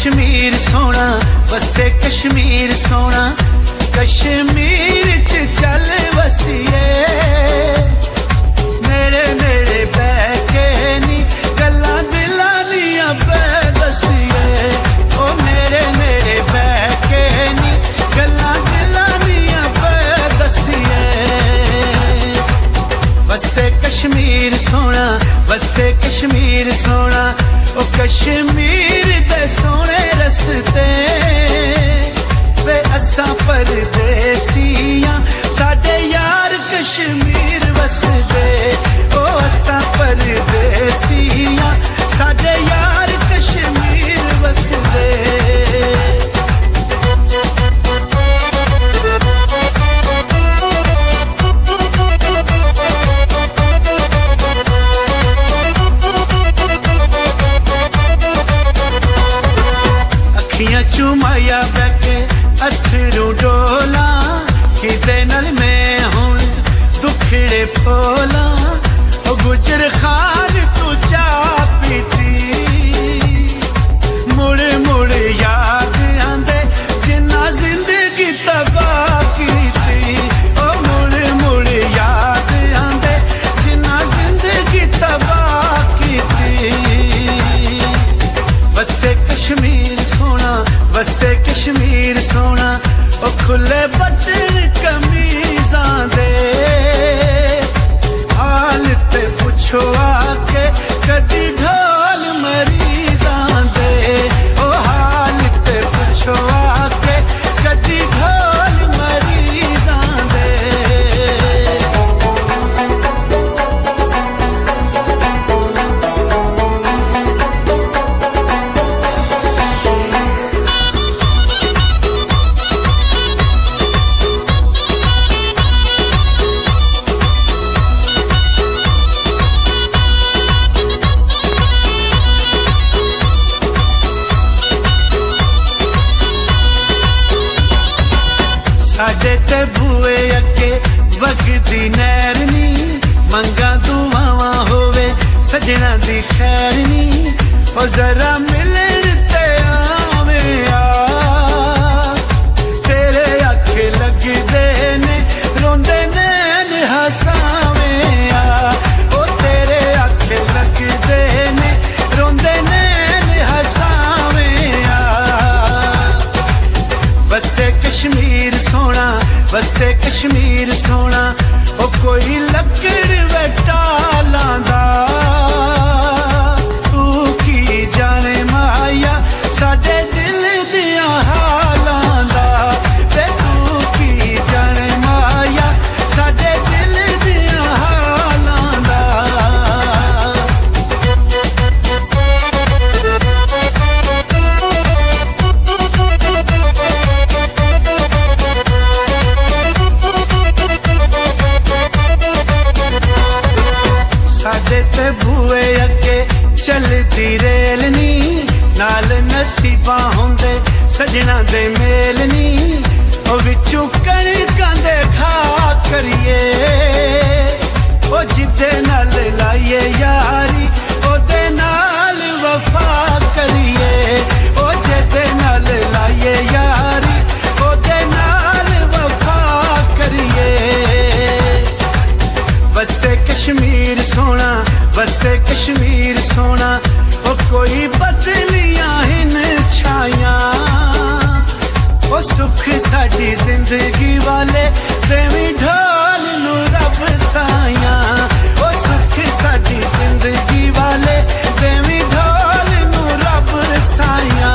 कश्मीर सोना वसे कश्मीर सोना कश्मीर च चल वसिए नेड़े नेड़े बह के नी गल्लां दिलां दियां पै दसिए ओ नेड़े नेड़े बह के नी गल्लां दिलां दियां पै दसिए वसे कश्मीर सोना वसे कश्मीर सोना ओ कश्मीर दे सोने रस्ते वे असां परदेसियां साडे यार कश्मीर वसदे ओ असां परदेसियां साडे यार कश्मीर वसदे चुमाया बैके अथरू डोला किदे नल मैं हुण दुखड़े फोला ओ गुजर खान तू चा पीती मुड़ मुड़ याद आंदे जिन्ना जिंदगी तबाह कीती ओ मुड़ मुड़ याद आंदे जिन्ना जिंदगी तबाह कीती वसे कश्मीर सोना वसे कश्मीर सोना ओ खुले बटन कमीज़ां दे हाल ते पुछो आके कदी ढोल मरीज़ां दे ओ हाल ते पुछो आके कदी ढोल मरीज़ां दे साडे ते बुए अगे वगदी नैर नी मंगा दुआवां होवे सजना दी खैर नी ओ जरा मिलन ते आवे आ तेरे आखे लगदे ने रोंदे नैन हसावे आ ओ तेरे आखे लगदे ने रोंदे नैन हसावे आ वसे कश्मीर सोना वसे कश्मीर सोना ओ कोई लकड़ वटा लांदा तू की जाने माया साडे दिल दियां हालां दा ते तू की जाने माया साडे दिल दियां हालां दा साडे ते बुए अगे चलदी रेल नी नाल नसीबा होंदे सजना दे मेल नी ओ विचों कणकां दे खा करिए ओ जिदे नाल लाइए यारी ओदे नाल वफा करिए ओ जिदे नाल लाइए यारी ओदे नाल वफा करिए वसे कश्मीर सोना वसे कश्मीर सोना ओ कोई बदलियां हिन छाया ओ सुख साडी जिंदगी वाले देवी ढोल नू रब साया ओ सुख साडी जिंदगी वाले देवी ढोल नू रब साया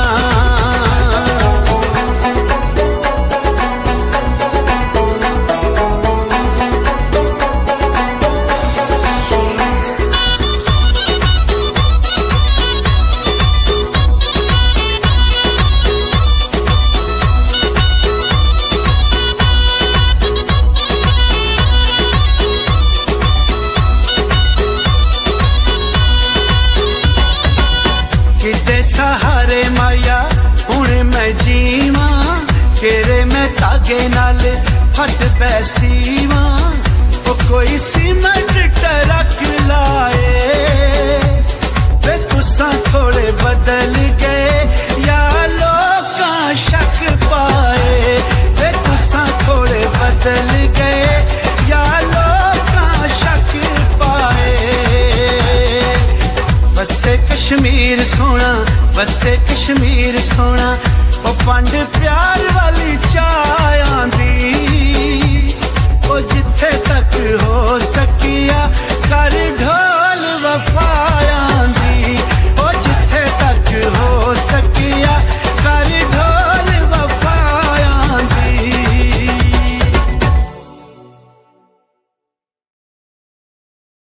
सहारे माया हुण मैं जीवा तेरे मैं धागे नाल फट बैसीवा ओ कोई सीमेंट ट्रक लाए वे तुसा थोड़े बदल गए या कश्मीर सोना बसे कश्मीर सोना ओ पंड प्यार वाली चाय आंदी ओ जिथे तक हो सकिया कर